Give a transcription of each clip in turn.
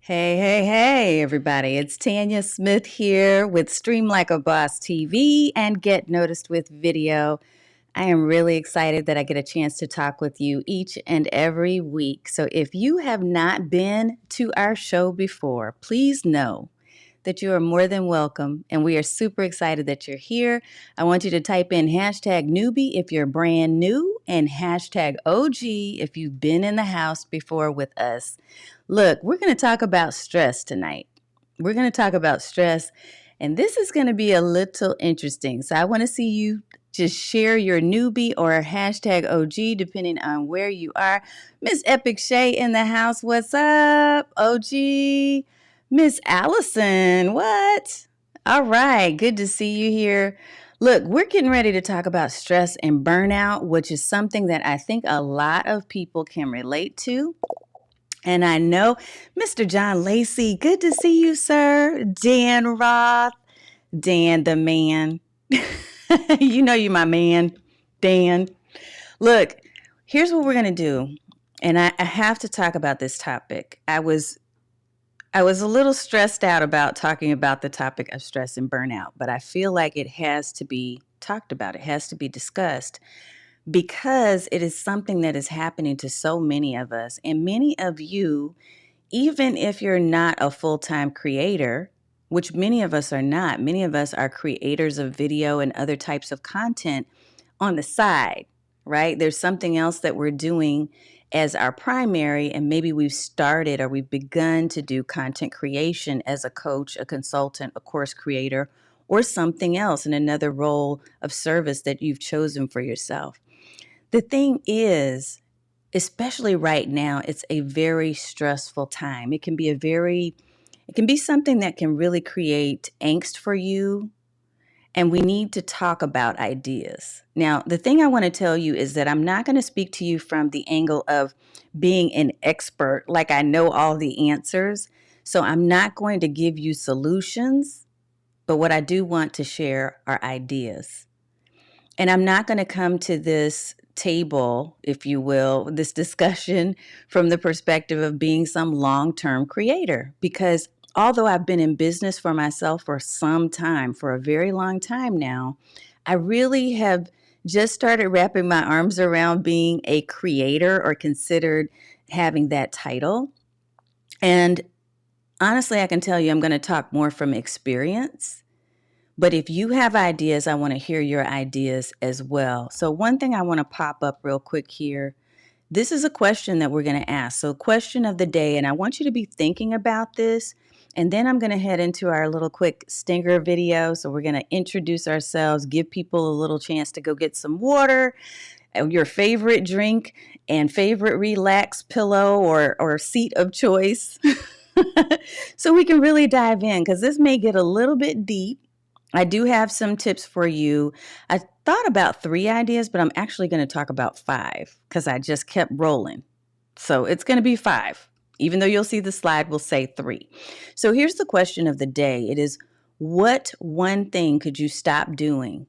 Hey, everybody. It's Tanya Smith here with Stream Like a Boss TV and Get Noticed with Video. I am really excited that I get a chance to talk with you each and every week. So if you have not been to our show before, please know that you are more than welcome, and we are super excited that you're here. I want you to type in hashtag newbie if you're brand new and hashtag OG if you've been in the house before with us. Look, we're going to talk about stress tonight. We're going to talk about stress, and this is going to be a little interesting. So I want to see you just share your newbie or hashtag OG depending on where you are. Miss Epic Shay in the house. What's up, OG? Miss Allison, what? All right, good to see you here. Look, we're getting ready to talk about stress and burnout, which is something that I think a lot of people can relate to. And I know Mr. John Lacey, good to see you, sir. Dan Roth, Dan the man. You know you're my man, Dan. Look, here's what we're going to do. And I have to talk about this topic. I was a little stressed out about talking about the topic of stress and burnout, but I feel like it has to be talked about. It has to be discussed because it is something that is happening to so many of us. And many of you, even if you're not a full-time creator, which many of us are not, many of us are creators of video and other types of content on the side, right? There's something else that we're doing as our primary, and maybe we've started or we've begun to do content creation as a coach, a consultant, a course creator, or something else in another role of service that you've chosen for yourself. The thing is, especially right now, it's a very stressful time. It can be something that can really create angst for you. And we need to talk about ideas. Now, the thing I want to tell you is that I'm not going to speak to you from the angle of being an expert, like I know all the answers. So I'm not going to give you solutions, but what I do want to share are ideas. And I'm not going to come to this table, if you will, this discussion from the perspective of being some long-term creator, because although I've been in business for myself for some time, for a very long time now, I really have just started wrapping my arms around being a creator or considered having that title. And honestly, I can tell you I'm going to talk more from experience. But if you have ideas, I want to hear your ideas as well. So one thing I want to pop up real quick here. This is a question that we're going to ask. So question of the day, and I want you to be thinking about this. And then I'm going to head into our little quick stinger video. So we're going to introduce ourselves, give people a little chance to go get some water, your favorite drink, and favorite relax pillow or seat of choice. So we can really dive in because this may get a little bit deep. I do have some tips for you. I thought about 3 ideas, but I'm actually going to talk about 5 because I just kept rolling. So it's going to be 5. Even though you'll see the slide will say 3. So here's the question of the day. It is, what one thing could you stop doing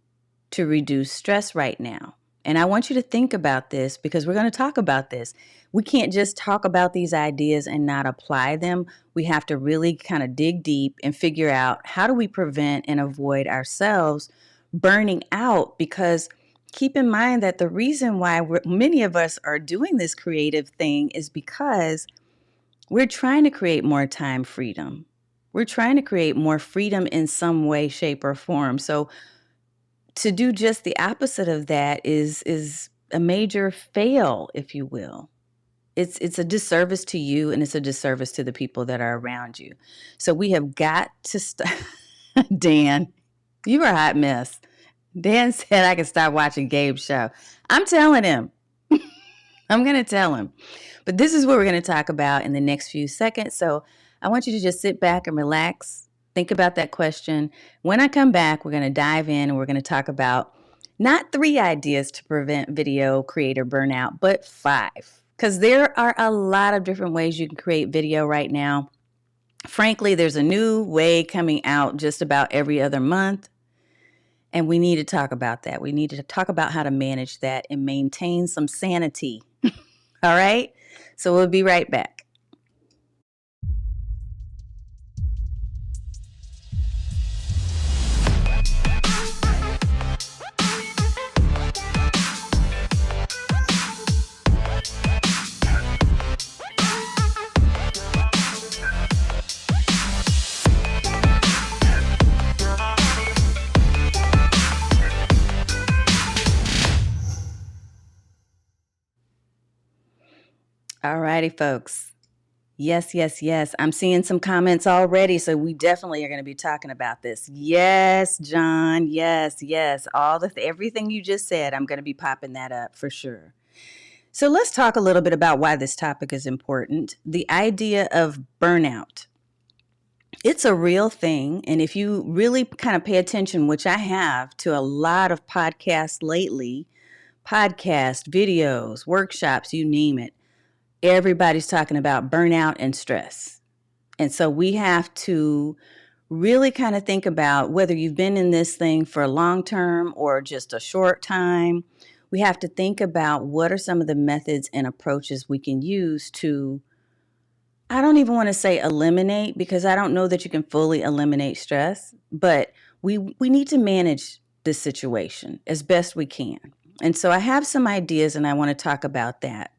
to reduce stress right now? And I want you to think about this because we're going to talk about this. We can't just talk about these ideas and not apply them. We have to really kind of dig deep and figure out how do we prevent and avoid ourselves burning out, because keep in mind that the reason why many of us are doing this creative thing is because we're trying to create more time freedom. We're trying to create more freedom in some way, shape, or form. So to do just the opposite of that is a major fail, if you will. It's a disservice to you, and it's a disservice to the people that are around you. So we have got to Dan, you are a hot mess. Dan said I could stop watching Gabe's show. I'm telling him. I'm going to tell him. But this is what we're going to talk about in the next few seconds. So I want you to just sit back and relax. Think about that question. When I come back, we're going to dive in and we're going to talk about not 3 ideas to prevent video creator burnout, but 5. Because there are a lot of different ways you can create video right now. Frankly, there's a new way coming out just about every other month. And we need to talk about that. We need to talk about how to manage that and maintain some sanity. All right? So we'll be right back. All righty, folks. Yes, yes, yes. I'm seeing some comments already, so we definitely are going to be talking about this. Yes, John. Yes, yes. Everything you just said, I'm going to be popping that up for sure. So let's talk a little bit about why this topic is important. The idea of burnout. It's a real thing, and if you really kind of pay attention, which I have, to a lot of podcasts lately, videos, workshops, you name it, everybody's talking about burnout and stress. And so we have to really kind of think about whether you've been in this thing for a long term or just a short time. We have to think about what are some of the methods and approaches we can use to, I don't even want to say eliminate, because I don't know that you can fully eliminate stress, but we need to manage this situation as best we can. And so I have some ideas and I want to talk about that.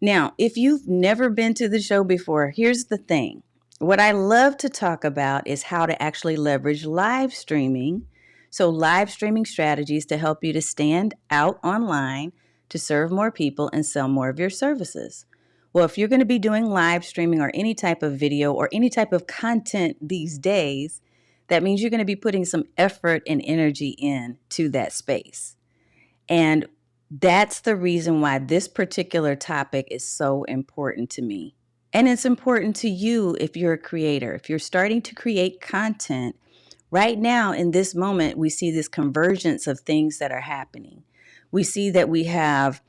Now, if you've never been to the show before, here's the thing. What I love to talk about is how to actually leverage live streaming. So live streaming strategies to help you to stand out online, to serve more people and sell more of your services. Well, if you're going to be doing live streaming or any type of video or any type of content these days, that means you're going to be putting some effort and energy into that space. And that's the reason why this particular topic is so important to me. And it's important to you if you're a creator. If you're starting to create content, right now in this moment, we see this convergence of things that are happening. We see that we have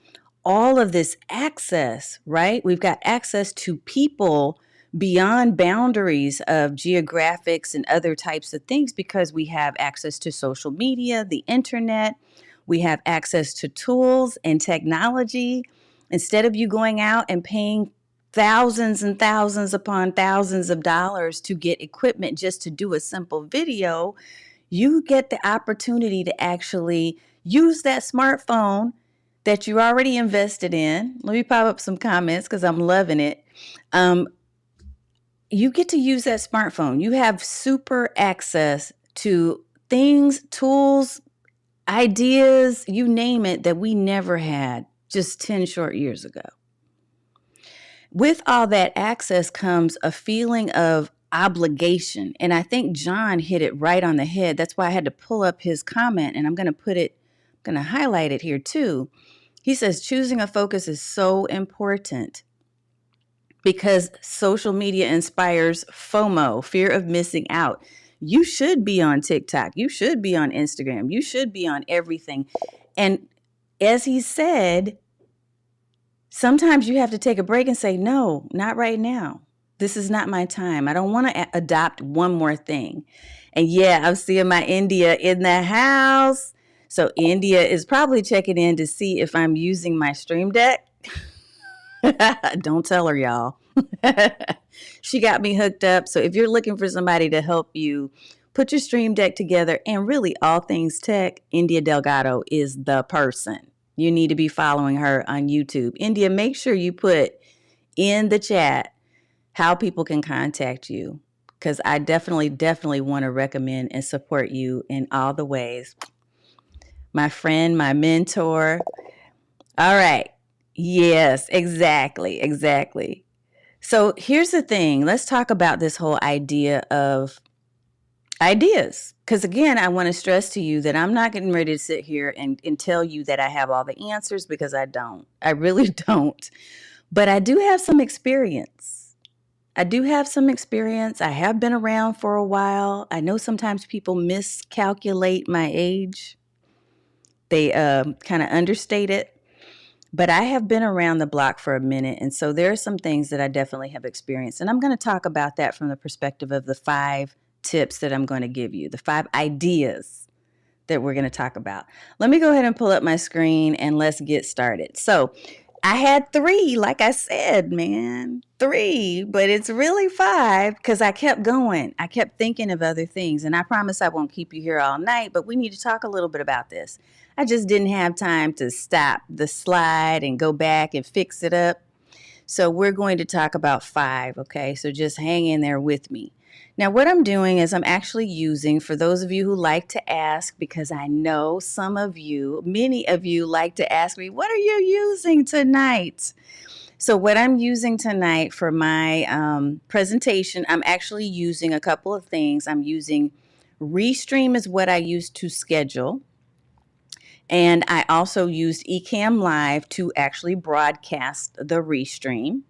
all of this access, right? We've got access to people beyond boundaries of geographics and other types of things because we have access to social media, the internet. We have access to tools and technology. Instead of you going out and paying thousands and thousands upon thousands of dollars to get equipment just to do a simple video, you get the opportunity to actually use that smartphone that you already invested in. Let me pop up some comments because I'm loving it. You get to use that smartphone. You have super access to things, tools, ideas, you name it, that we never had just 10 short years ago. With all that access comes a feeling of obligation. And I think John hit it right on the head. That's why I had to pull up his comment, and I'm going to highlight it here too. He says choosing a focus is so important because social media inspires FOMO, fear of missing out. You should be on TikTok. You should be on Instagram. You should be on everything. And as he said, sometimes you have to take a break and say, no, not right now. This is not my time. I don't want to adopt one more thing. And yeah, I'm seeing my India in the house. So India is probably checking in to see if I'm using my Stream Deck. Don't tell her, y'all. She got me hooked up. So if you're looking for somebody to help you put your Stream Deck together and really all things tech, India Delgado is the person. You need to be following her on YouTube. India, make sure you put in the chat how people can contact you, because I definitely want to recommend and support you in all the ways. My friend, my mentor. All right. Yes, exactly. So here's the thing. Let's talk about this whole idea of ideas. Because again, I want to stress to you that I'm not getting ready to sit here and tell you that I have all the answers, because I don't. I really don't. But I do have some experience. I have been around for a while. I know sometimes people miscalculate my age. They kind of understate it. But I have been around the block for a minute. And so there are some things that I definitely have experienced. And I'm going to talk about that from the perspective of the 5 tips that I'm going to give you, the 5 ideas that we're going to talk about. Let me go ahead and pull up my screen and let's get started. So I had 3, like I said, man, 3, but it's really 5 because I kept going. I kept thinking of other things, and I promise I won't keep you here all night, but we need to talk a little bit about this. I just didn't have time to stop the slide and go back and fix it up. So we're going to talk about 5, okay? So just hang in there with me. Now, what I'm doing is I'm actually using, for those of you who like to ask, because I know many of you like to ask me, what are you using tonight? So what I'm using tonight for my presentation, I'm actually using a couple of things. I'm using Restream is what I use to schedule. And I also used Ecamm Live to actually broadcast the Restream.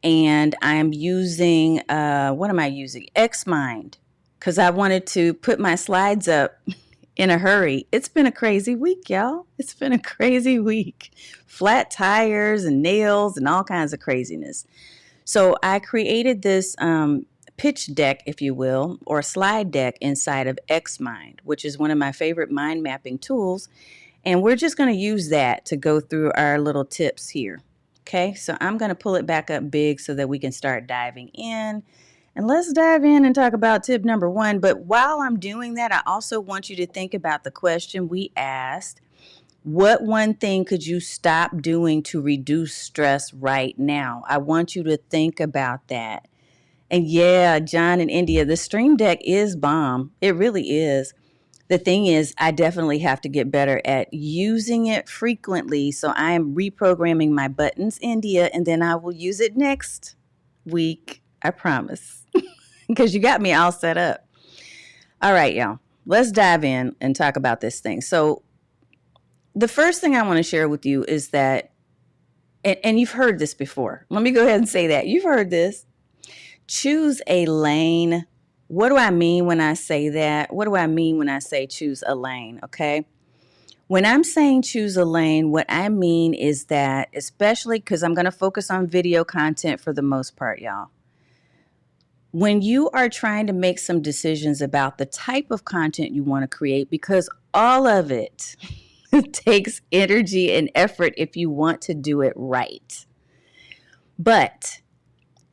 And I'm using, what am I using? Xmind, because I wanted to put my slides up in a hurry. It's been a crazy week, y'all. It's been a crazy week. Flat tires and nails and all kinds of craziness. So I created this pitch deck, if you will, or slide deck inside of Xmind, which is one of my favorite mind mapping tools. And we're just going to use that to go through our little tips here. Okay, so I'm going to pull it back up big so that we can start diving in. And let's dive in and talk about tip number 1. But while I'm doing that, I also want you to think about the question we asked. What one thing could you stop doing to reduce stress right now? I want you to think about that. And yeah, John in India, the Stream Deck is bomb. It really is. The thing is, I definitely have to get better at using it frequently. So I am reprogramming my buttons, India, and then I will use it next week. I promise. Because you got me all set up. All right, y'all. Let's dive in and talk about this thing. So the first thing I want to share with you is that, and you've heard this before. Let me go ahead and say that. You've heard this. Choose a lane. What do I mean when I say that? What do I mean when I say choose a lane? Okay. When I'm saying choose a lane, what I mean is that, especially because I'm going to focus on video content for the most part, y'all. When you are trying to make some decisions about the type of content you want to create, because all of it takes energy and effort if you want to do it right. But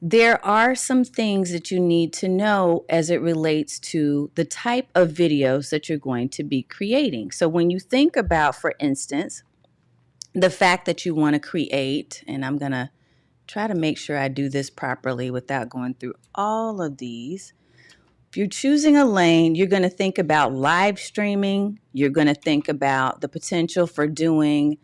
there are some things that you need to know as it relates to the type of videos that you're going to be creating. So when you think about, for instance, the fact that you want to create, and I'm going to try to make sure I do this properly without going through all of these. If you're choosing a lane, you're going to think about live streaming. You're going to think about the potential for doing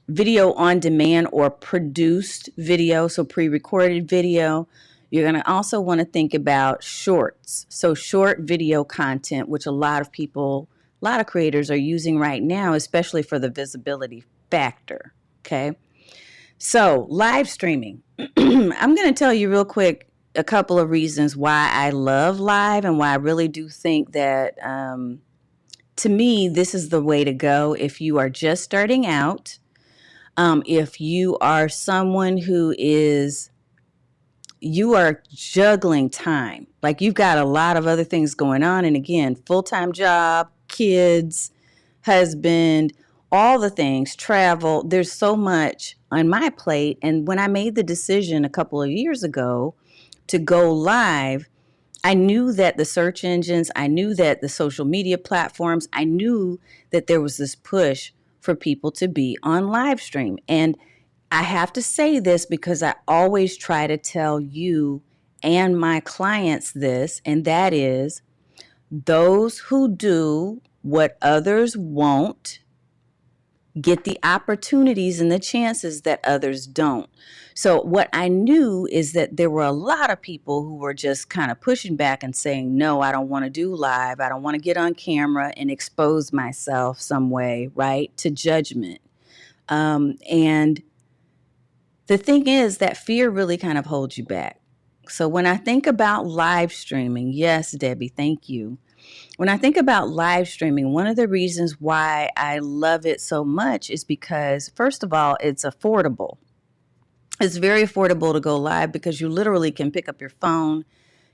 video on demand or produced video, so pre-recorded video. You're going to also want to think about shorts, so short video content, which a lot of creators are using right now, especially for the visibility factor. Okay. So live streaming, I'm going to tell you real quick a couple of reasons why I love live and why I really do think that, to me, this is the way to go if you are just starting out. If you are someone who you are juggling time, like you've got a lot of other things going on. And again, full-time job, kids, husband, all the things, travel, there's so much on my plate. And when I made the decision a couple of years ago to go live, I knew that the search engines, I knew that the social media platforms, I knew that there was this push for people to be on live stream. And I have to say this because I always try to tell you and my clients this, and that is those who do what others won't get the opportunities and the chances that others don't. So what I knew is that there were a lot of people who were just kind of pushing back and saying, no, I don't want to do live. I don't want to get on camera and expose myself some way, right, to judgment. And the thing is that fear really kind of holds you back. So when I think about live streaming, yes, Debbie, thank you. When I think about live streaming, one of the reasons why I love it so much is because, first of all, it's affordable. It's very affordable to go live because you literally can pick up your phone.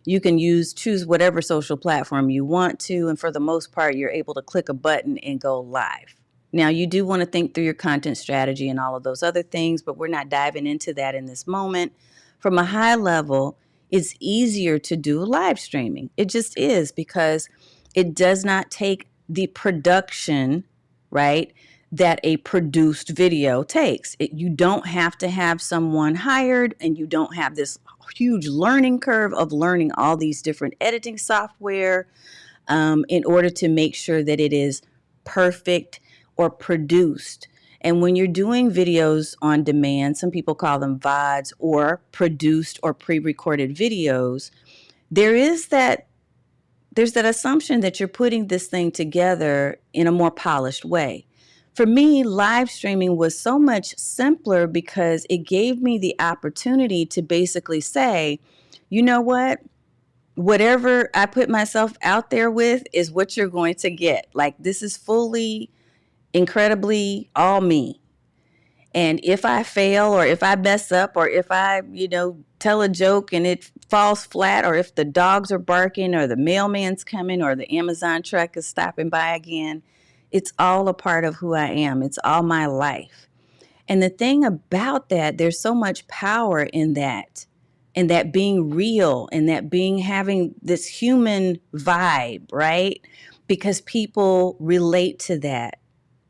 You can choose whatever social platform you want to. And for the most part, you're able to click a button and go live. Now, you do want to think through your content strategy and all of those other things, but we're not diving into that in this moment. From a high level, it's easier to do live streaming. It just is because it does not take the production, right, that a produced video takes. You don't have to have someone hired, and you don't have this huge learning curve of learning all these different editing software in order to make sure that it is perfect or produced. And when you're doing videos on demand, some people call them VODs or produced or pre-recorded videos, there is that there's that assumption that you're putting this thing together in a more polished way. For me, live streaming was so much simpler because it gave me the opportunity to basically say, you know what? Whatever I put myself out there with is what you're going to get. Like, this is fully, incredibly all me. And if I fail or if I mess up or if I, tell a joke and it falls flat, or if the dogs are barking or the mailman's coming or the Amazon truck is stopping by again, it's all a part of who I am. It's all my life. And the thing about that, there's so much power in that, and that being real, and that being having this human vibe, right? Because people relate to that.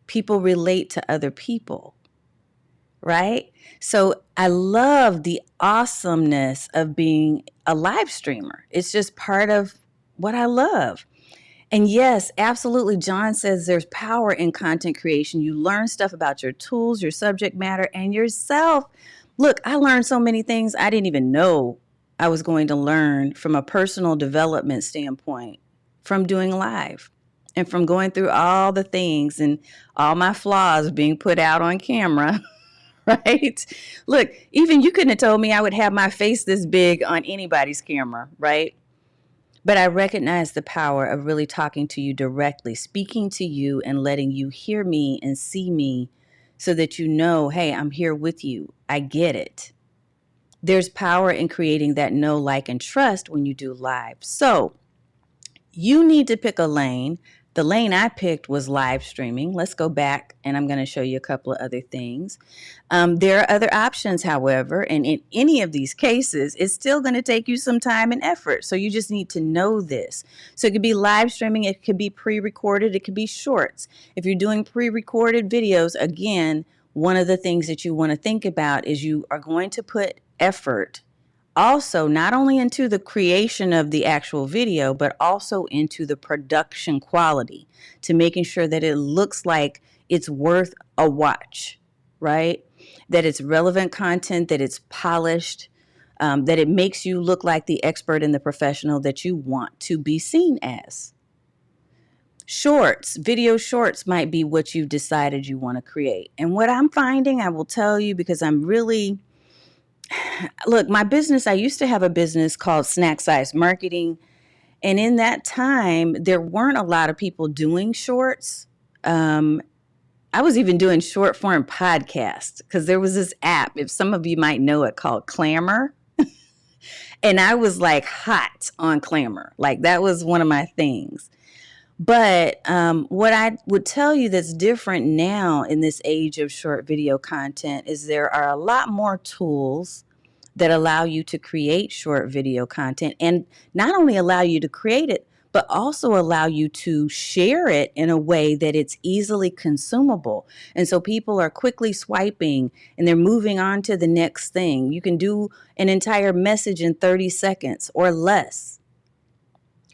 People relate to other people, right? So I love the awesomeness of being a live streamer. It's just part of what I love. And yes, absolutely, John says there's power in content creation. You learn stuff about your tools, your subject matter, and yourself. Look, I learned so many things I didn't even know I was going to learn from a personal development standpoint from doing live and from going through all the things and all my flaws being put out on camera. Right? Look, even you couldn't have told me I would have my face this big on anybody's camera, right? But I recognize the power of really talking to you directly, speaking to you and letting you hear me and see me so that you know, hey, I'm here with you. I get it. There's power in creating that know, like, and trust when you do live. So you need to pick a lane. The lane I picked was live streaming. Let's go back and I'm going to show you a couple of other things. There are other options, however, and in any of these cases, it's still going to take you some time and effort. So you just need to know this. So it could be live streaming. It could be pre-recorded. It could be shorts. If you're doing pre-recorded videos, again, one of the things that you want to think about is you are going to put effort also not only into the creation of the actual video, but also into the production quality, to making sure that it looks like it's worth a watch, right? That it's relevant content, that it's polished, that it makes you look like the expert and the professional that you want to be seen as. Shorts, video shorts might be what you've decided you want to create. And what I'm finding, I will tell you, because I'm really... Look, my business, I used to have a business called Snack Size Marketing. And in that time, there weren't a lot of people doing shorts. I was even doing short form podcasts because there was this app, if some of you might know it, called Clamor. And I was like hot on Clamor. Like that was one of my things. But what I would tell you that's different now in this age of short video content is there are a lot more tools that allow you to create short video content, and not only allow you to create it, but also allow you to share it in a way that it's easily consumable. And so people are quickly swiping and they're moving on to the next thing. You can do an entire message in 30 seconds or less,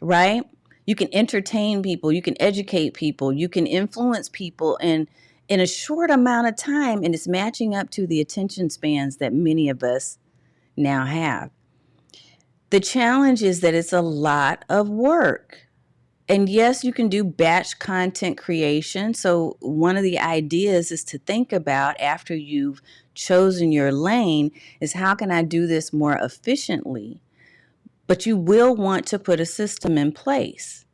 right? You can entertain people, you can educate people, you can influence people in a short amount of time, and it's matching up to the attention spans that many of us now have. The challenge is that it's a lot of work. And yes, you can do batch content creation. So one of the ideas is to think about, after you've chosen your lane, is how can I do this more efficiently? But you will want to put a system in place.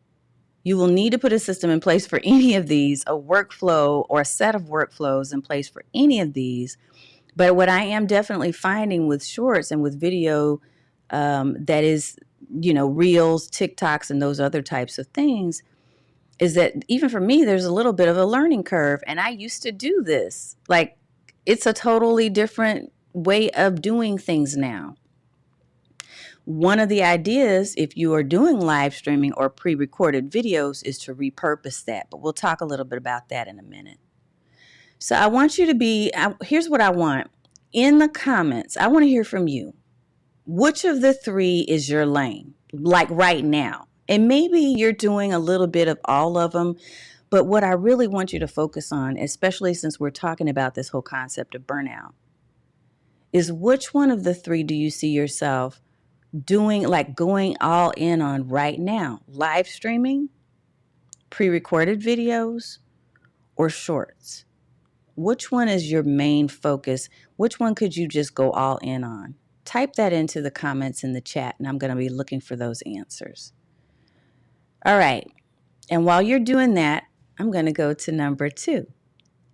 You will need to put a system in place for any of these, a workflow or a set of workflows in place for any of these. But what I am definitely finding with shorts and with video that is, Reels, TikToks, and those other types of things, is that even for me, there's a little bit of a learning curve. And I used to do this. Like, it's a totally different way of doing things now. One of the ideas, if you are doing live streaming or pre-recorded videos, is to repurpose that. But we'll talk a little bit about that in a minute. So I want you to here's what I want. In the comments, I want to hear from you. Which of the three is your lane, like right now? And maybe you're doing a little bit of all of them, But what I really want you to focus on, especially since we're talking about this whole concept of burnout, is which one of the three do you see yourself doing, like going all in on right now? Live streaming, pre-recorded videos, or shorts? Which one is your main focus? Which one could you just go all in on? Type that into the comments in the chat, and I'm going to be looking for those answers. All right. And while you're doing that, I'm going to go to number 2.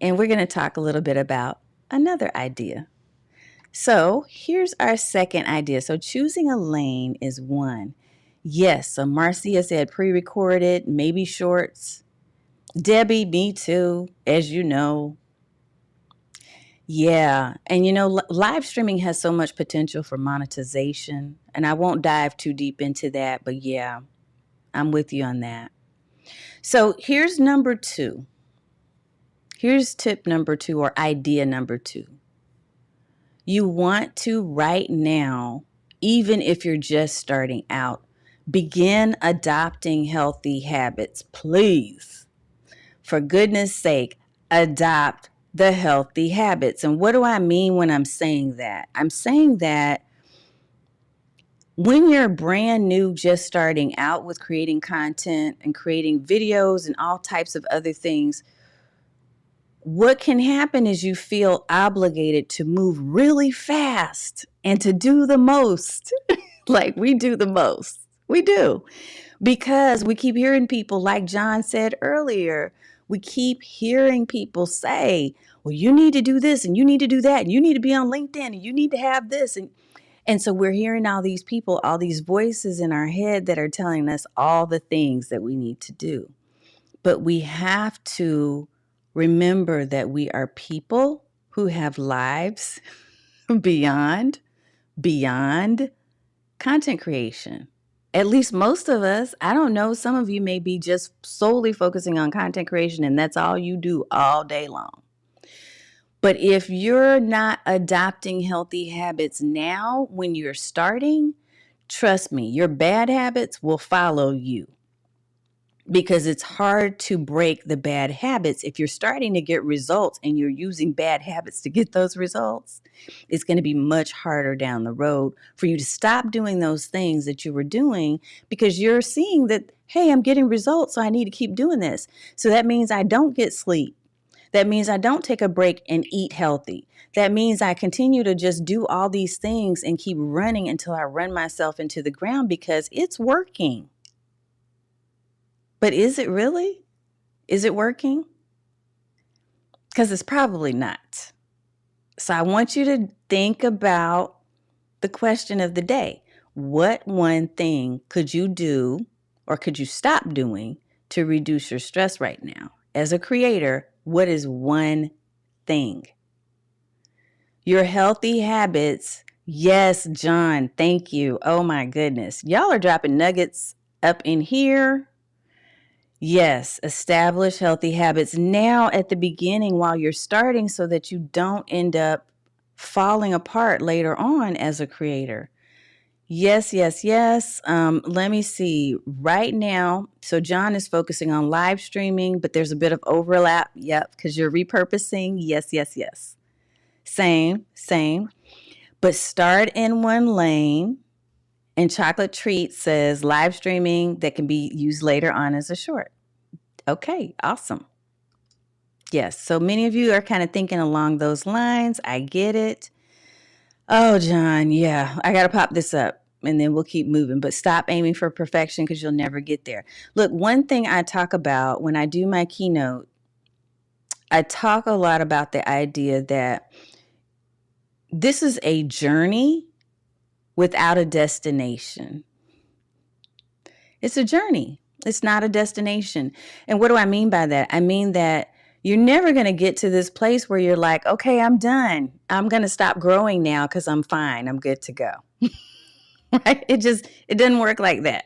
And we're going to talk a little bit about another idea. So here's our second idea. So choosing a lane is one. Yes, so Marcia said pre-recorded, maybe shorts. Debbie, me too, as you know. Yeah. And live streaming has so much potential for monetization. And I won't dive too deep into that, but yeah, I'm with you on that. So here's number 2. Here's tip number 2, or idea number 2. You want to right now, even if you're just starting out, begin adopting healthy habits, please. For goodness sake, adopt the healthy habits. And what do I mean when I'm saying that? I'm saying that when you're brand new, just starting out with creating content and creating videos and all types of other things, what can happen is you feel obligated to move really fast and to do the most. Like we do the most. We do. Because we keep hearing people, like John said earlier, we keep hearing people say, well, you need to do this and you need to do that and you need to be on LinkedIn and you need to have this. And so we're hearing all these people, all these voices in our head that are telling us all the things that we need to do. But we have to remember that we are people who have lives beyond content creation. At least most of us. I don't know. Some of you may be just solely focusing on content creation and that's all you do all day long. But if you're not adopting healthy habits now when you're starting, trust me, your bad habits will follow you. Because it's hard to break the bad habits. If you're starting to get results and you're using bad habits to get those results, it's going to be much harder down the road for you to stop doing those things that you were doing because you're seeing that, hey, I'm getting results, so I need to keep doing this. So that means I don't get sleep. That means I don't take a break and eat healthy. That means I continue to just do all these things and keep running until I run myself into the ground because it's working. But is it really? Is it working? Because it's probably not. So I want you to think about the question of the day. What one thing could you do or could you stop doing to reduce your stress right now? As a creator, what is one thing? Your healthy habits. Yes, John, thank you. Oh my goodness. Y'all are dropping nuggets up in here. Yes, establish healthy habits now at the beginning while you're starting so that you don't end up falling apart later on as a creator. Yes, yes, yes. Let me see. Right now, so John is focusing on live streaming, but there's a bit of overlap. Yep, because you're repurposing. Yes, yes, yes. Same. But start in one lane. And Chocolate Treat says live streaming that can be used later on as a short. Okay, awesome. Yes, so many of you are kind of thinking along those lines. I get it. Oh, John, yeah, I got to pop this up and then we'll keep moving. But stop aiming for perfection because you'll never get there. Look, one thing I talk about when I do my keynote, I talk a lot about the idea that this is a journey without a destination. It's a journey. It's not a destination. And what do I mean by that? I mean that you're never going to get to this place where you're like, okay, I'm done. I'm going to stop growing now because I'm fine. I'm good to go. Right? It doesn't work like that.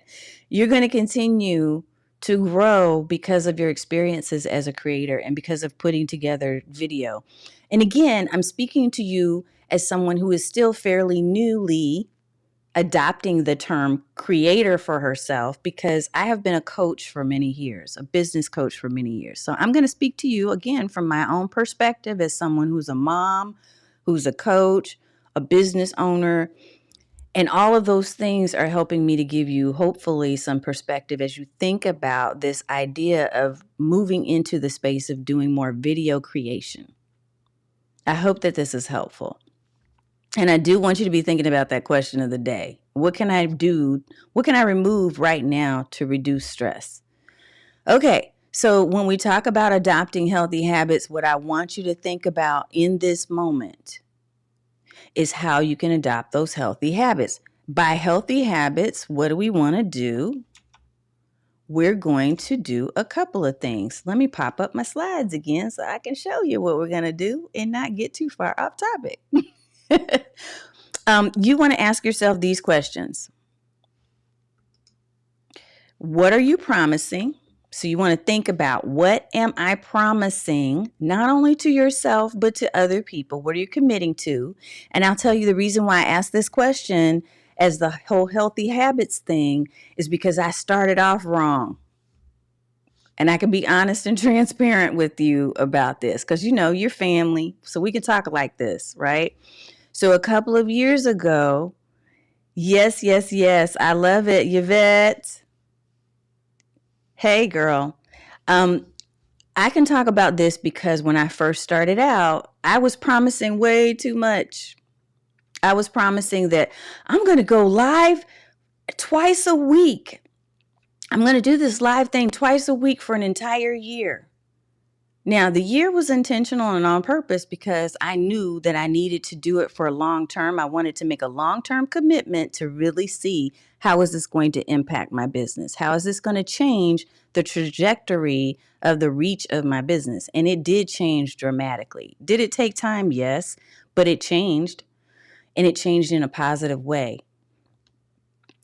You're going to continue to grow because of your experiences as a creator and because of putting together video. And again, I'm speaking to you as someone who is still fairly newly adopting the term creator for herself because I have been a coach for many years, a business coach for many years. So I'm going to speak to you again from my own perspective as someone who's a mom, who's a coach, a business owner. And all of those things are helping me to give you, hopefully, some perspective as you think about this idea of moving into the space of doing more video creation. I hope that this is helpful. And I do want you to be thinking about that question of the day. What can I do? What can I remove right now to reduce stress? Okay, so when we talk about adopting healthy habits, what I want you to think about in this moment is how you can adopt those healthy habits. By healthy habits, what do we want to do? We're going to do a couple of things. Let me pop up my slides again so I can show you what we're going to do and not get too far off topic. You want to ask yourself these questions. What are you promising? So you want to think about, what am I promising, not only to yourself, but to other people? What are you committing to? And I'll tell you the reason why I asked this question as the whole healthy habits thing is because I started off wrong. And I can be honest and transparent with you about this because, you're family. So we can talk like this, right? So a couple of years ago, yes, I love it, Yvette. Hey, girl. I can talk about this because when I first started out, I was promising way too much. I was promising that I'm going to go live twice a week. I'm going to do this live thing twice a week for an entire year. Now, the year was intentional and on purpose because I knew that I needed to do it for a long term. I wanted to make a long-term commitment to really see, how is this going to impact my business? How is this going to change the trajectory of the reach of my business? And it did change dramatically. Did it take time? Yes, but it changed, and it changed in a positive way.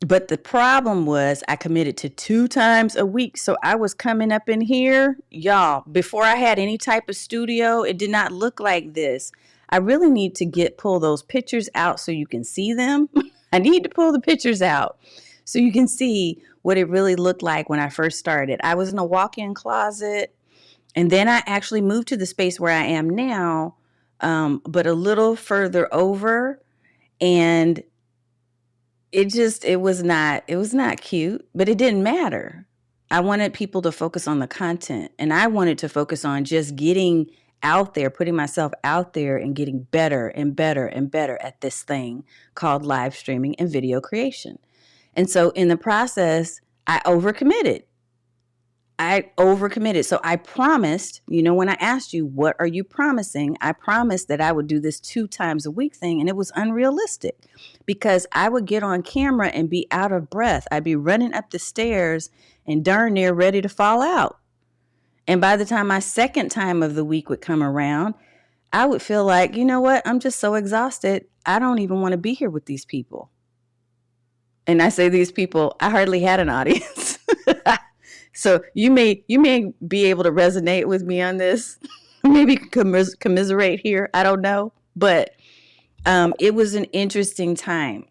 But the problem was I committed to 2 times a week. So I was coming up in here, y'all, before I had any type of studio, it did not look like this. I really need to pull those pictures out so you can see them. I need to pull the pictures out so you can see what it really looked like when I first started. I was in a walk-in closet, and then I actually moved to the space where I am now, but a little further over, and it was not cute, but it didn't matter. I wanted people to focus on the content, and I wanted to focus on just getting out there, putting myself out there and getting better and better and better at this thing called live streaming and video creation. And so in the process, I overcommitted. So I promised, when I asked you, what are you promising? I promised that I would do this 2 times a week thing. And it was unrealistic because I would get on camera and be out of breath. I'd be running up the stairs and darn near ready to fall out. And by the time my second time of the week would come around, I would feel like, you know what? I'm just so exhausted. I don't even want to be here with these people. And I say these people, I hardly had an audience. So you may be able to resonate with me on this. Maybe commiserate here. I don't know. But it was an interesting time.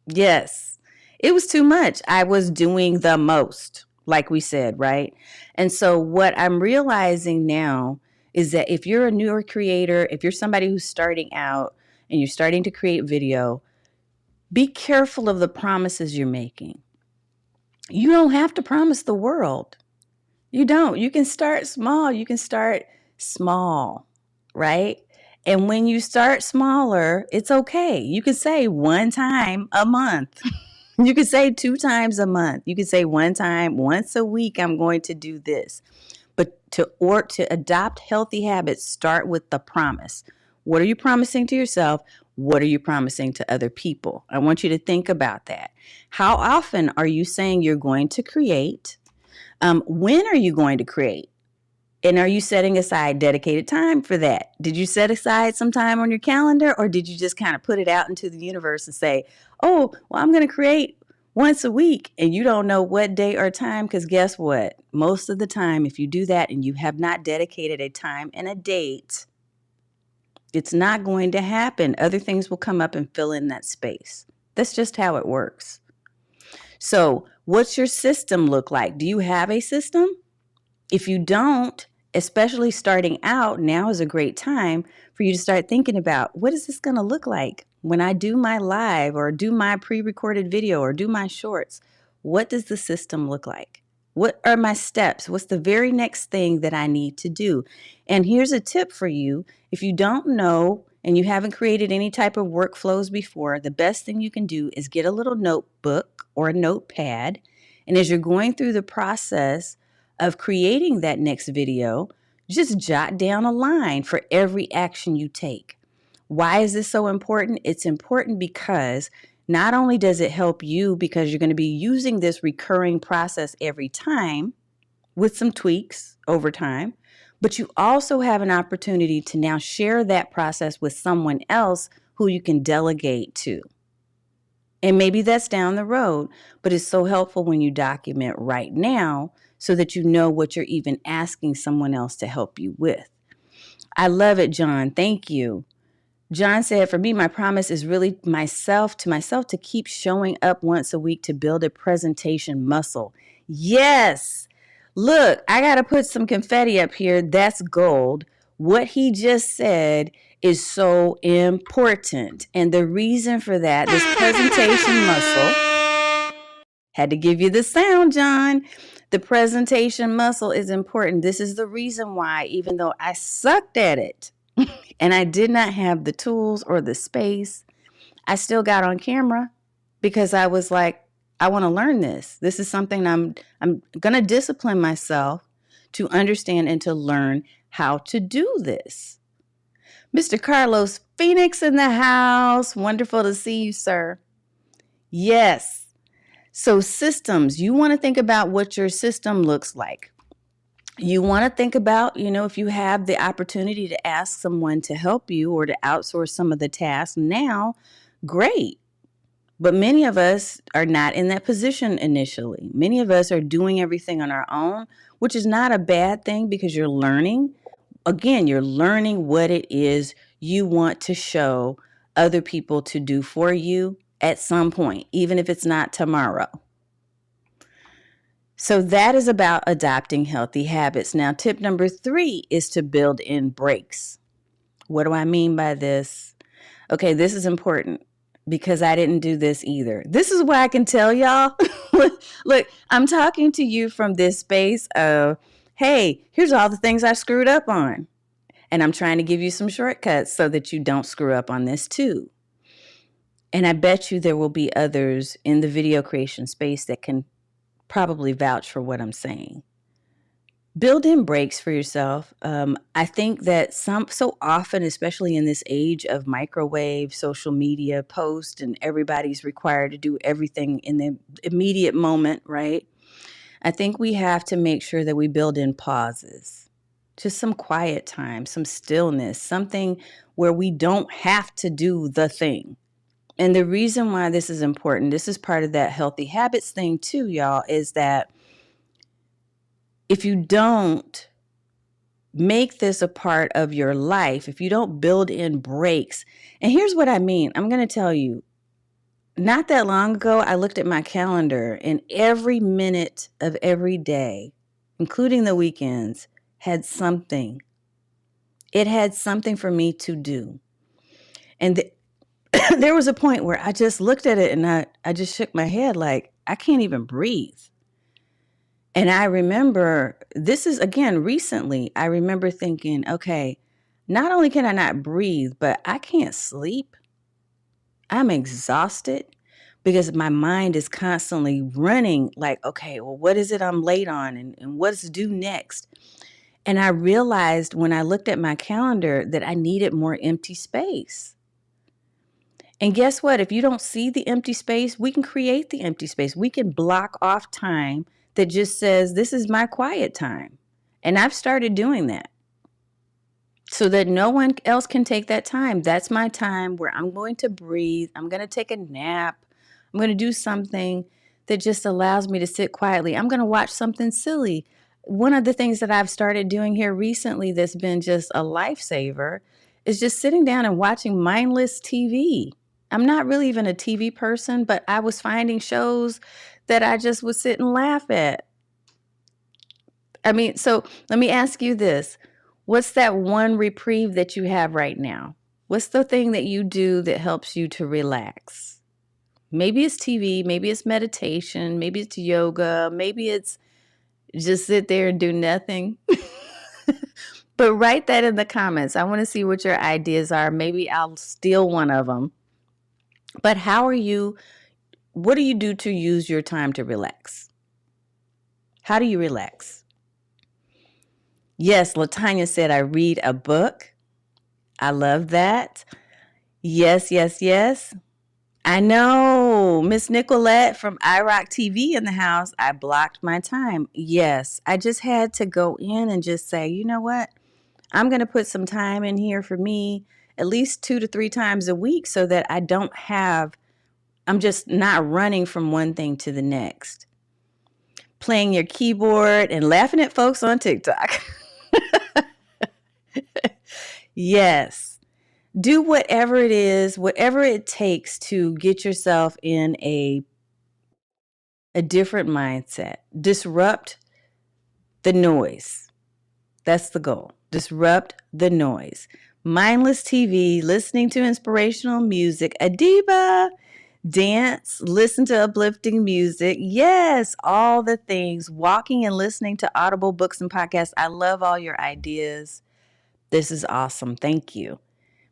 Yes, it was too much. I was doing the most, like we said, right? And so what I'm realizing now is that if you're a newer creator, if you're somebody who's starting out and you're starting to create video, be careful of the promises you're making. You don't have to promise the world. You don't. You can start small. You can start small, right? And when you start smaller, it's okay. You can say 1 time a month. You can say 2 times a month. You can say 1 time, once a week, I'm going to do this. But to adopt healthy habits, start with the promise. What are you promising to yourself? What are you promising to other people? I want you to think about that. How often are you saying you're going to create? When are you going to create? And are you setting aside dedicated time for that? Did you set aside some time on your calendar, or did you just kind of put it out into the universe and say, oh, well, I'm going to create once a week, and you don't know what day or time? Because guess what? Most of the time, if you do that and you have not dedicated a time and a date, it's not going to happen. Other things will come up and fill in that space. That's just how it works. So, what's your system look like? Do you have a system? If you don't, especially starting out, now is a great time for you to start thinking about, what is this going to look like when I do my live or do my pre-recorded video or do my shorts? What does the system look like? What are my steps? What's the very next thing that I need to do? And here's a tip for you. If you don't know and you haven't created any type of workflows before, the best thing you can do is get a little notebook or a notepad. And as you're going through the process of creating that next video, just jot down a line for every action you take. Why is this so important? It's important because not only does it help you because you're going to be using this recurring process every time with some tweaks over time, but you also have an opportunity to now share that process with someone else who you can delegate to. And maybe that's down the road, but it's so helpful when you document right now so that you know what you're even asking someone else to help you with. I love it, John. Thank you. John said, for me, my promise is really myself to keep showing up once a week to build a presentation muscle. Yes. Look, I got to put some confetti up here. That's gold. What he just said is so important. And the reason for that, this presentation muscle, had to give you the sound, John. The presentation muscle is important. This is the reason why, even though I sucked at it and I did not have the tools or the space, I still got on camera because I was like, I want to learn this. This is something I'm going to discipline myself to understand and to learn how to do this. Mr. Carlos Phoenix in the house. Wonderful to see you, sir. Yes. So systems, you want to think about what your system looks like. You want to think about, if you have the opportunity to ask someone to help you or to outsource some of the tasks now, great. But many of us are not in that position initially. Many of us are doing everything on our own, which is not a bad thing because you're learning. Again, you're learning what it is you want to show other people to do for you at some point, even if it's not tomorrow. So that is about adopting healthy habits. Now, tip number 3 is to build in breaks. What do I mean by this? Okay, this is important because I didn't do this either. This is why I can tell y'all, look, I'm talking to you from this space of, hey, here's all the things I screwed up on. And I'm trying to give you some shortcuts so that you don't screw up on this too. And I bet you there will be others in the video creation space that can probably vouch for what I'm saying. Build in breaks for yourself. I think that so often, especially in this age of microwave, social media, post, and everybody's required to do everything in the immediate moment, right? I think we have to make sure that we build in pauses, just some quiet time, some stillness, something where we don't have to do the thing. And the reason why this is important, this is part of that healthy habits thing too, y'all, is that if you don't make this a part of your life, if you don't build in breaks, and here's what I mean, I'm going to tell you, not that long ago, I looked at my calendar and every minute of every day, including the weekends, had something. It had something for me to do. And there was a point where I just looked at it and I just shook my head like, I can't even breathe. And I remember, this is again recently, I remember thinking, okay, not only can I not breathe, but I can't sleep. I'm exhausted because my mind is constantly running like, okay, well, what is it I'm late on and what's due next? And I realized when I looked at my calendar that I needed more empty space. And guess what? If you don't see the empty space, we can create the empty space. We can block off time that just says, this is my quiet time. And I've started doing that so that no one else can take that time. That's my time where I'm going to breathe. I'm going to take a nap. I'm going to do something that just allows me to sit quietly. I'm going to watch something silly. One of the things that I've started doing here recently that's been just a lifesaver is just sitting down and watching mindless TV. I'm not really even a TV person, but I was finding shows that I just would sit and laugh at. I mean, so let me ask you this. What's that one reprieve that you have right now? What's the thing that you do that helps you to relax? Maybe it's TV, maybe it's meditation, maybe it's yoga, maybe it's just sit there and do nothing. But write that in the comments. I want to see what your ideas are. Maybe I'll steal one of them. But what do you do to use your time to relax? How do you relax? Yes, Latanya said, I read a book. I love that. Yes, yes, yes. I know. Miss Nicolette from iRock TV in the house. I blocked my time. Yes, I just had to go in and just say, you know what? I'm going to put some time in here for me at least 2 to 3 times a week so that I'm just not running from one thing to the next. Playing your keyboard and laughing at folks on TikTok. Yes. Do whatever it is, whatever it takes to get yourself in a different mindset. Disrupt the noise. That's the goal. Disrupt the noise. Mindless TV, listening to inspirational music. Adiba, dance, listen to uplifting music. Yes, all the things. Walking and listening to audible books and podcasts. I love all your ideas. This is awesome. Thank you.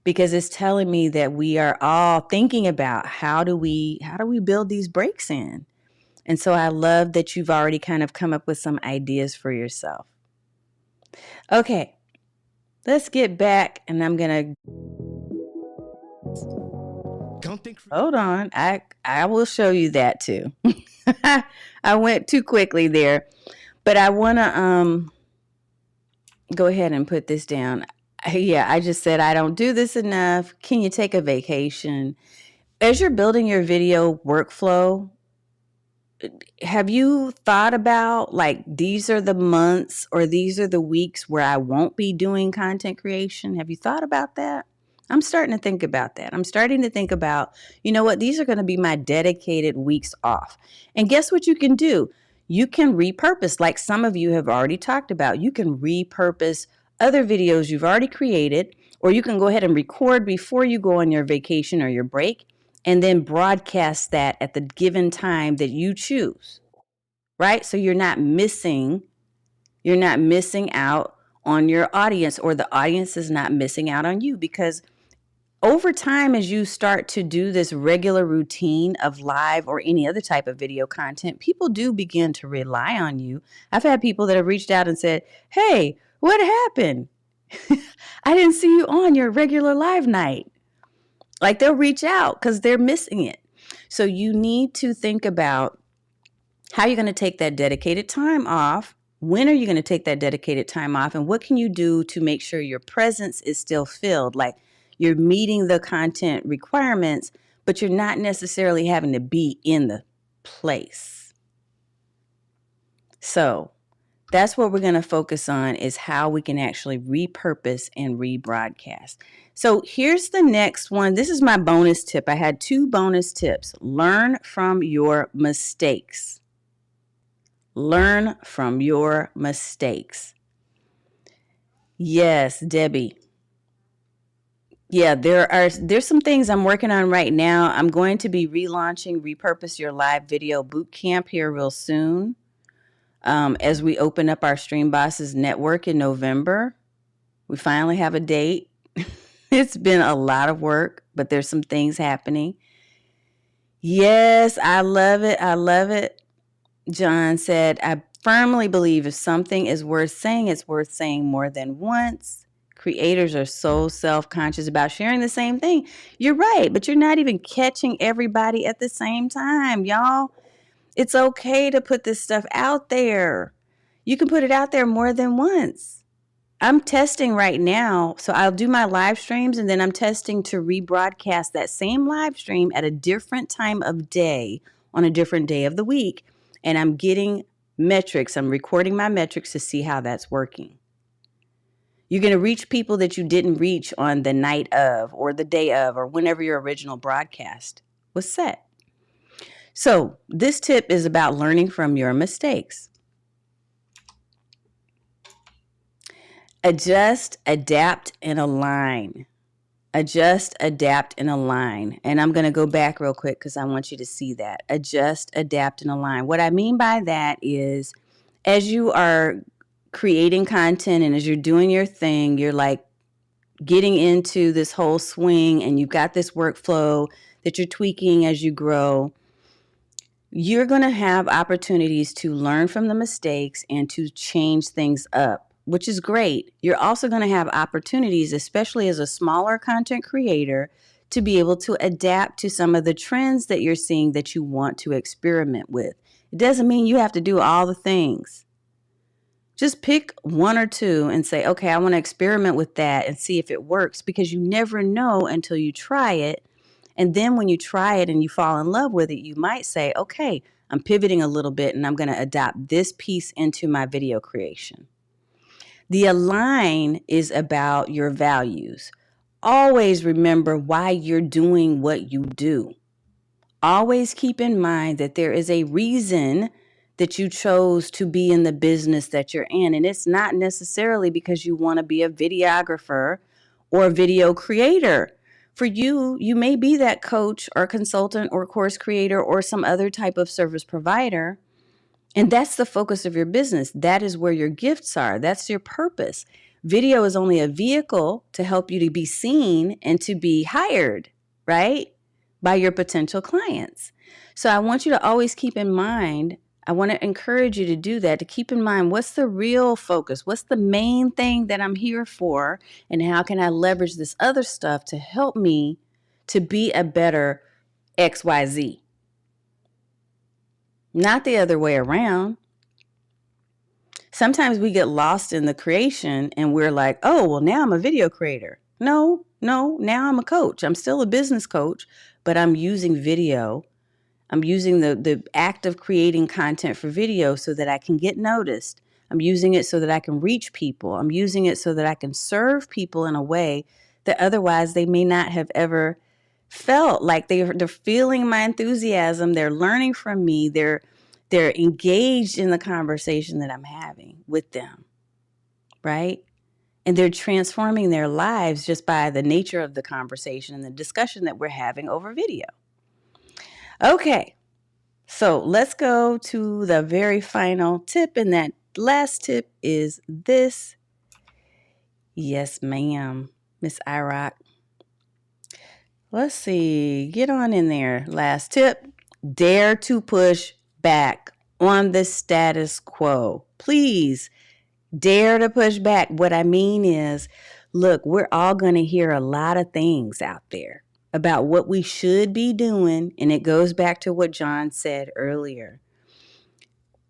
Because it's telling me that we are all thinking about how do we build these breaks in. And so I love that you've already kind of come up with some ideas for yourself. Okay, let's get back, and I'm going to hold on. I will show you that too. I went too quickly there, but I want to go ahead and put this down. Yeah, I just said I don't do this enough. Can you take a vacation? As you're building your video workflow, have you thought about like these are the months or these are the weeks where I won't be doing content creation? Have you thought about that? I'm starting to think about that. I'm starting to think about, you know what, these are going to be my dedicated weeks off. And guess what you can do? You can repurpose, like some of you have already talked about. You can repurpose other videos you've already created, or you can go ahead and record before you go on your vacation or your break, and then broadcast that at the given time that you choose, right? So you're not missing out on your audience, or the audience is not missing out on you, because over time, as you start to do this regular routine of live or any other type of video content, people do begin to rely on you. I've had people that have reached out and said, hey, what happened? I didn't see you on your regular live night. Like they'll reach out because they're missing it. So you need to think about how you're going to take that dedicated time off. When are you going to take that dedicated time off? And what can you do to make sure your presence is still filled? Like you're meeting the content requirements, but you're not necessarily having to be in the place. So that's what we're going to focus on, is how we can actually repurpose and rebroadcast. So here's the next one. This is my bonus tip. I had 2 bonus tips. Learn from your mistakes. Learn from your mistakes. Yes, Debbie. Yeah, there's some things I'm working on right now. I'm going to be relaunching Repurpose Your Live Video Bootcamp here real soon. As we open up our Stream Bosses network in November. We finally have a date. It's been a lot of work, but there's some things happening. Yes, I love it. I love it. John said, I firmly believe if something is worth saying, it's worth saying more than once. Creators are so self-conscious about sharing the same thing. You're right, but you're not even catching everybody at the same time, y'all. It's okay to put this stuff out there. You can put it out there more than once. I'm testing right now. So I'll do my live streams, and then I'm testing to rebroadcast that same live stream at a different time of day on a different day of the week. And I'm getting metrics. I'm recording my metrics to see how that's working. You're going to reach people that you didn't reach on the night of or the day of or whenever your original broadcast was set. So this tip is about learning from your mistakes. Adjust, adapt, and align. Adjust, adapt, and align. And I'm going to go back real quick because I want you to see that. Adjust, adapt, and align. What I mean by that is as you are creating content and as you're doing your thing, you're like getting into this whole swing and you've got this workflow that you're tweaking as you grow. You're going to have opportunities to learn from the mistakes and to change things up, which is great. You're also going to have opportunities, especially as a smaller content creator, to be able to adapt to some of the trends that you're seeing that you want to experiment with. It doesn't mean you have to do all the things. Just pick one or two and say, okay, I want to experiment with that and see if it works, because you never know until you try it. And then when you try it and you fall in love with it, you might say, okay, I'm pivoting a little bit and I'm going to adopt this piece into my video creation. The align is about your values. Always remember why you're doing what you do. Always keep in mind that there is a reason that you chose to be in the business that you're in. And it's not necessarily because you want to be a videographer or a video creator. For you, you may be that coach or consultant or course creator or some other type of service provider. And that's the focus of your business. That is where your gifts are. That's your purpose. Video is only a vehicle to help you to be seen and to be hired, right? By your potential clients. So I want you to always keep in mind, I want to encourage you to do that, to keep in mind what's the real focus, what's the main thing that I'm here for, and how can I leverage this other stuff to help me to be a better XYZ. Not the other way around. Sometimes we get lost in the creation and we're like, oh, well, now I'm a video creator. No, now I'm a coach. I'm still a business coach, but I'm using video. I'm using the act of creating content for video so that I can get noticed. I'm using it so that I can reach people. I'm using it so that I can serve people in a way that otherwise they may not have ever felt. Like they're feeling my enthusiasm. They're learning from me. They're engaged in the conversation that I'm having with them, right? And they're transforming their lives just by the nature of the conversation and the discussion that we're having over video. Okay, so let's go to the very final tip, and that last tip is this. Yes, ma'am, Miss IROC. Let's see, get on in there. Last tip, dare to push back on the status quo. Please, dare to push back. What I mean is, look, we're all going to hear a lot of things out there about what we should be doing. And it goes back to what John said earlier.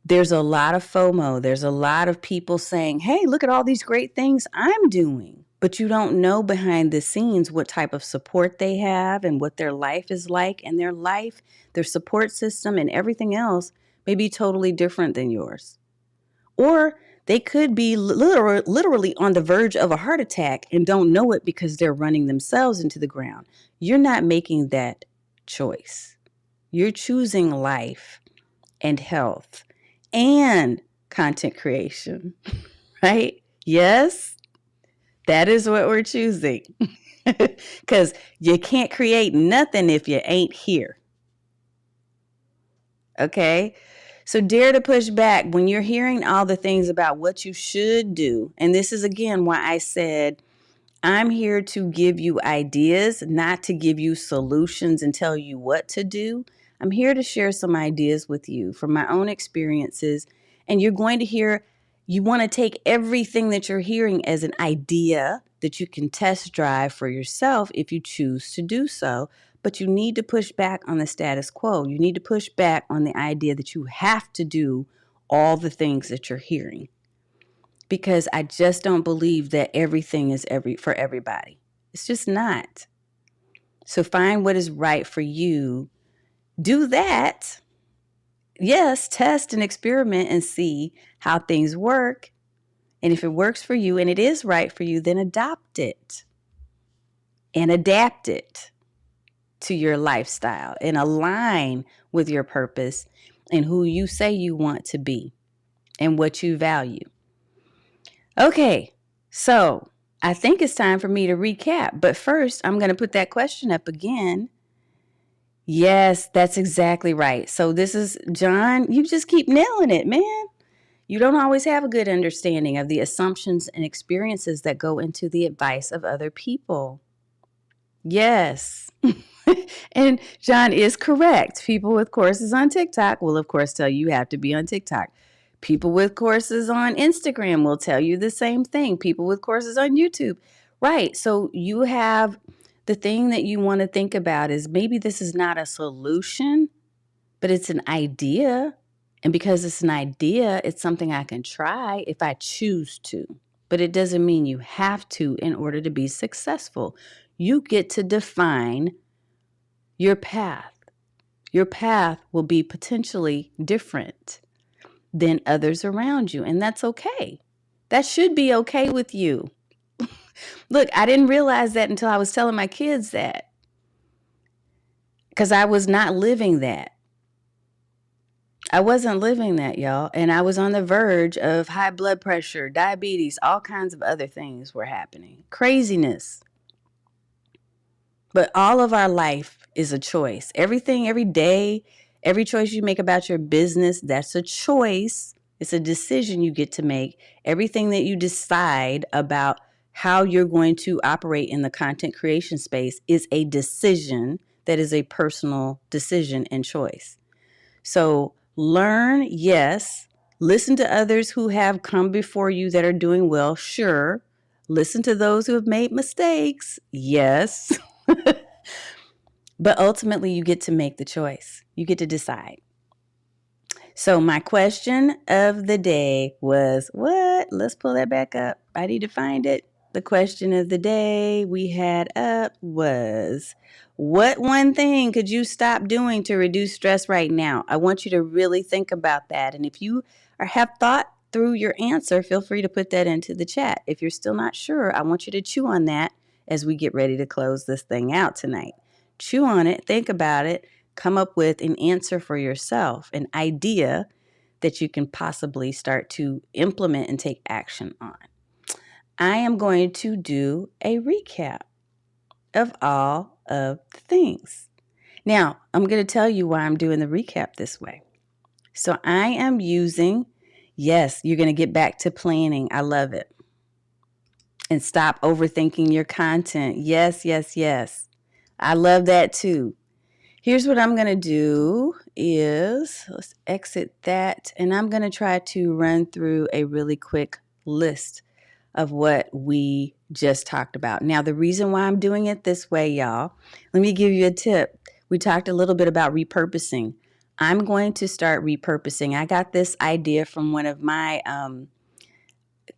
There's a lot of FOMO. There's a lot of people saying, hey, look at all these great things I'm doing. But you don't know behind the scenes what type of support they have and what their life is like. And their life, their support system and everything else may be totally different than yours. Or they could be literally on the verge of a heart attack and don't know it because they're running themselves into the ground. You're not making that choice. You're choosing life and health and content creation, right? Yes, that is what we're choosing. Because you can't create nothing if you ain't here. Okay? So dare to push back when you're hearing all the things about what you should do. And this is, again, why I said, I'm here to give you ideas, not to give you solutions and tell you what to do. I'm here to share some ideas with you from my own experiences. And you're going to hear, you want to take everything that you're hearing as an idea that you can test drive for yourself if you choose to do so. But you need to push back on the status quo. You need to push back on the idea that you have to do all the things that you're hearing. Because I just don't believe that everything is for everybody. It's just not. So find what is right for you. Do that. Yes, test and experiment and see how things work. And if it works for you and it is right for you, then adopt it and adapt it to your lifestyle and align with your purpose and who you say you want to be and what you value. Okay, so I think it's time for me to recap. But first, I'm going to put that question up again. Yes, that's exactly right. So this is John. You just keep nailing it, man. You don't always have a good understanding of the assumptions and experiences that go into the advice of other people. Yes. And John is correct. People with courses on TikTok will, of course, tell you have to be on TikTok. People with courses on Instagram will tell you the same thing. People with courses on YouTube. Right. So you have the thing that you want to think about is maybe this is not a solution, but it's an idea. And because it's an idea, it's something I can try if I choose to. But it doesn't mean you have to in order to be successful. You get to define your path. Your path will be potentially different than others around you, and that's okay. That should be okay with you. Look, I didn't realize that until I was telling my kids that, because I was not living that. I wasn't living that, y'all, and I was on the verge of high blood pressure, diabetes, all kinds of other things were happening. Craziness. But all of our life is a choice. Everything, every day, every choice you make about your business, that's a choice. It's a decision you get to make. Everything that you decide about how you're going to operate in the content creation space is a decision that is a personal decision and choice. So learn, yes. Listen to others who have come before you that are doing well, sure. Listen to those who have made mistakes, yes. But ultimately, you get to make the choice. You get to decide. So my question of the day was what? Let's pull that back up. I need to find it. The question of the day we had up was, what one thing could you stop doing to reduce stress right now? I want you to really think about that. And if you have thought through your answer, feel free to put that into the chat. If you're still not sure, I want you to chew on that as we get ready to close this thing out tonight. Chew on it, think about it, come up with an answer for yourself, an idea that you can possibly start to implement and take action on. I am going to do a recap of all of the things. Now, I'm going to tell you why I'm doing the recap this way. So I am using, yes, you're going to get back to planning. I love it. And stop overthinking your content. Yes, yes, yes. I love that too. Here's what I'm going to do is, let's exit that, and I'm going to try to run through a really quick list of what we just talked about. Now, the reason why I'm doing it this way, y'all, let me give you a tip. We talked a little bit about repurposing. I'm going to start repurposing. I got this idea from one of my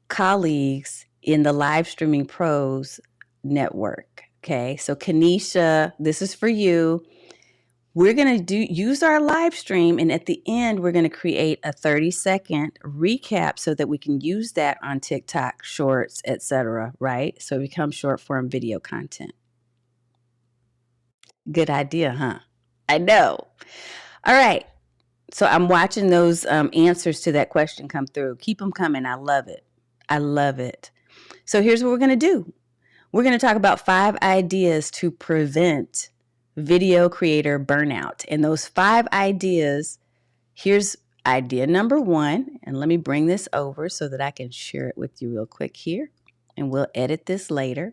colleagues in the Live Streaming Pros network. Okay, so Kanisha, this is for you. We're going to use our live stream, and at the end, we're going to create a 30-second recap so that we can use that on TikTok, Shorts, etc., right? So it becomes short form video content. Good idea, huh? I know. All right. So I'm watching those answers to that question come through. Keep them coming. I love it. I love it. So here's what we're going to do. We're going to talk about 5 ideas to prevent video creator burnout. And those 5 ideas, here's idea number 1. And let me bring this over so that I can share it with you real quick here. And we'll edit this later.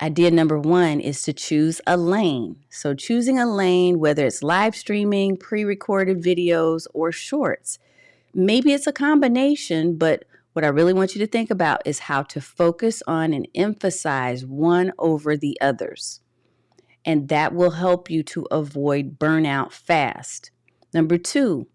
Idea number 1 is to choose a lane. So choosing a lane, whether it's live streaming, pre-recorded videos, or shorts. Maybe it's a combination, but what I really want you to think about is how to focus on and emphasize one over the others. And that will help you to avoid burnout fast. Number 2,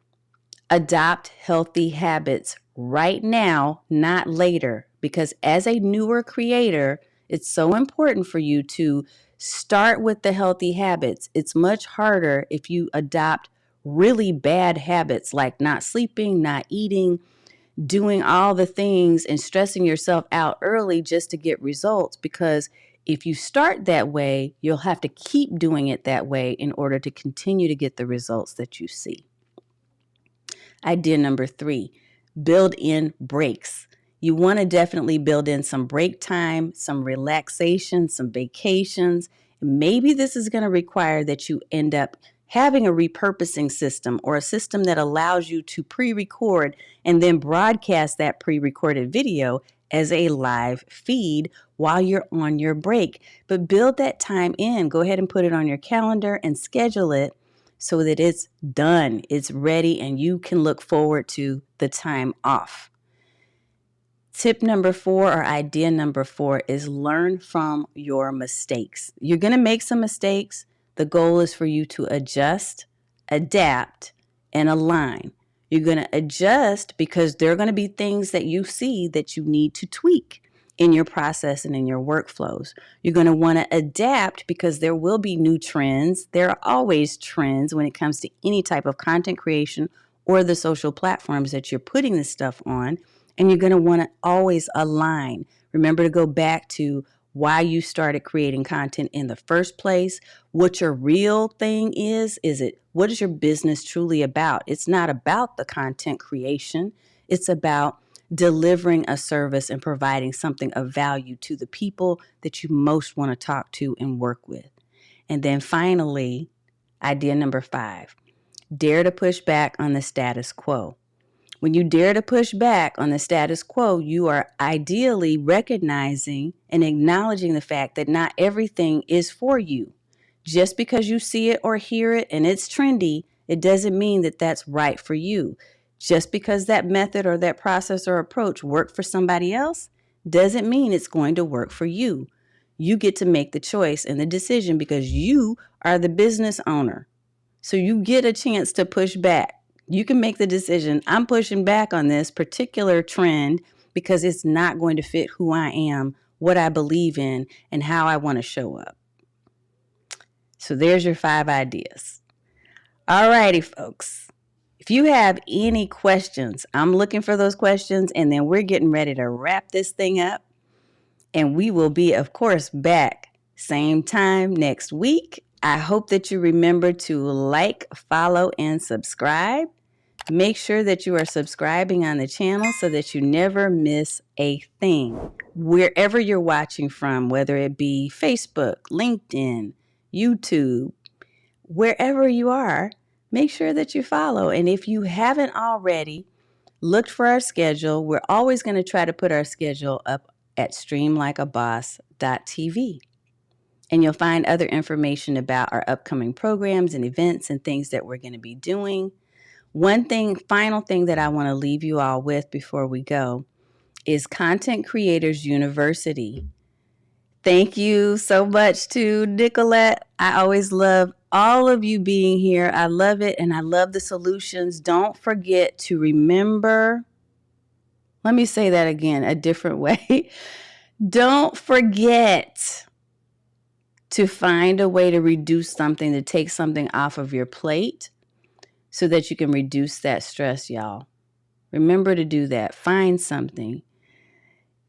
adopt healthy habits right now, not later. Because as a newer creator, it's so important for you to start with the healthy habits. It's much harder if you adopt really bad habits like not sleeping, not eating, doing all the things and stressing yourself out early just to get results, because if you start that way, you'll have to keep doing it that way in order to continue to get the results that you see. Idea number 3, build in breaks. You want to definitely build in some break time, some relaxation, some vacations. Maybe this is going to require that you end up having a repurposing system, or a system that allows you to pre-record and then broadcast that pre-recorded video as a live feed while you're on your break. But build that time in. Go ahead and put it on your calendar and schedule it so that it's done, it's ready, and you can look forward to the time off. Tip number 4, or idea number 4, is learn from your mistakes. You're going to make some mistakes. The goal is for you to adjust, adapt, and align. You're going to adjust because there are going to be things that you see that you need to tweak in your process and in your workflows. You're going to want to adapt because there will be new trends. There are always trends when it comes to any type of content creation or the social platforms that you're putting this stuff on. And you're going to want to always align. Remember to go back to why you started creating content in the first place, what your real thing is. What is your business truly about? It's not about the content creation. It's about delivering a service and providing something of value to the people that you most want to talk to and work with. And then finally, idea number 5, dare to push back on the status quo. When you dare to push back on the status quo, you are ideally recognizing and acknowledging the fact that not everything is for you. Just because you see it or hear it and it's trendy, it doesn't mean that that's right for you. Just because that method or that process or approach worked for somebody else doesn't mean it's going to work for you. You get to make the choice and the decision because you are the business owner. So you get a chance to push back. You can make the decision, I'm pushing back on this particular trend because it's not going to fit who I am, what I believe in, and how I want to show up. So there's your 5 ideas. All righty, folks. If you have any questions, I'm looking for those questions, and then we're getting ready to wrap this thing up. And we will be, of course, back same time next week. I hope that you remember to like, follow, and subscribe. Make sure that you are subscribing on the channel so that you never miss a thing. Wherever you're watching from, whether it be Facebook, LinkedIn, YouTube, wherever you are, make sure that you follow. And if you haven't already looked for our schedule, we're always going to try to put our schedule up at streamlikeaboss.tv. And you'll find other information about our upcoming programs and events and things that we're going to be doing. Final thing that I want to leave you all with before we go is Content Creators University. Thank you so much to Nicolette. I always love all of you being here. I love it, and I love the solutions. Don't forget to remember, let me say that again a different way. Don't forget to find a way to reduce something, to take something off of your plate so that you can reduce that stress, y'all. Remember to do that. Find something.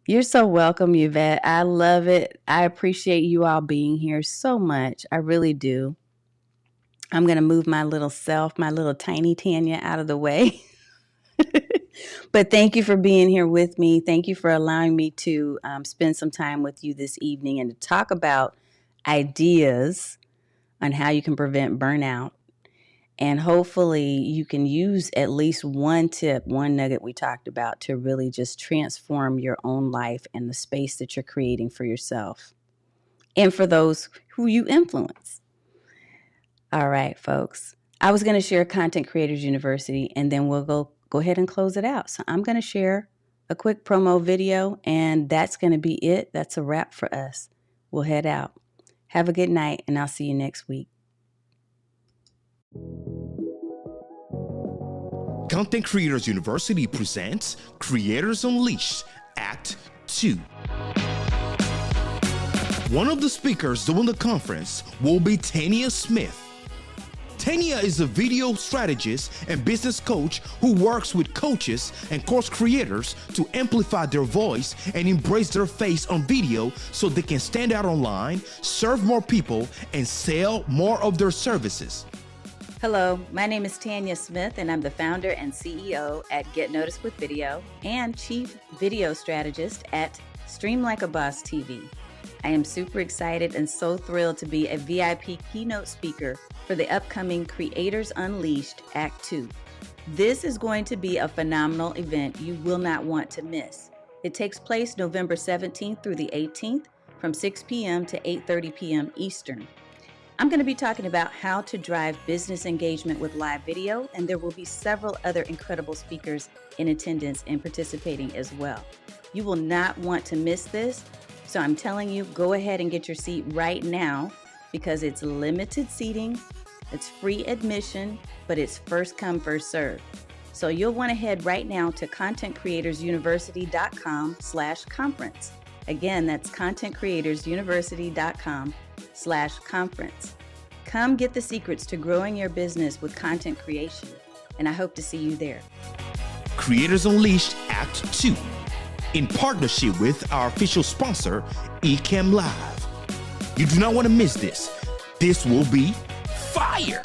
You're so welcome, Yvette. I love it. I appreciate you all being here so much. I really do. I'm going to move my little self, my little tiny Tanya out of the way. But thank you for being here with me. Thank you for allowing me to spend some time with you this evening and to talk about ideas on how you can prevent burnout. And hopefully you can use at least one tip, one nugget we talked about to really just transform your own life and the space that you're creating for yourself and for those who you influence. All right, folks. I was going to share Content Creators University, and then we'll go ahead and close it out. So I'm going to share a quick promo video, and that's going to be it. That's a wrap for us. We'll head out. Have a good night, and I'll see you next week. Content Creators University presents Creators Unleashed Act 2. One of the speakers during the conference will be Tanya Smith. Tanya is a video strategist and business coach who works with coaches and course creators to amplify their voice and embrace their face on video so they can stand out online, serve more people, and sell more of their services. Hello, my name is Tanya Smith, and I'm the founder and CEO at Get Noticed with Video and Chief Video Strategist at Stream Like a Boss TV. I am super excited and so thrilled to be a VIP keynote speaker for the upcoming Creators Unleashed Act 2. This is going to be a phenomenal event you will not want to miss. It takes place November 17th through the 18th from 6 p.m. to 8:30 p.m. Eastern. I'm going to be talking about how to drive business engagement with live video, and there will be several other incredible speakers in attendance and participating as well. You will not want to miss this, so I'm telling you, go ahead and get your seat right now because it's limited seating, it's free admission, but it's first come, first serve. So you'll want to head right now to contentcreatorsuniversity.com/conference. Again, that's contentcreatorsuniversity.com/conference. Come get the secrets to growing your business with content creation, and I hope to see you there. Creators Unleashed Act 2, in partnership with our official sponsor, Ecamm Live. You do not want to miss this. This will be fire.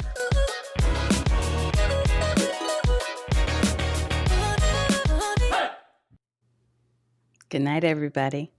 Good night, everybody.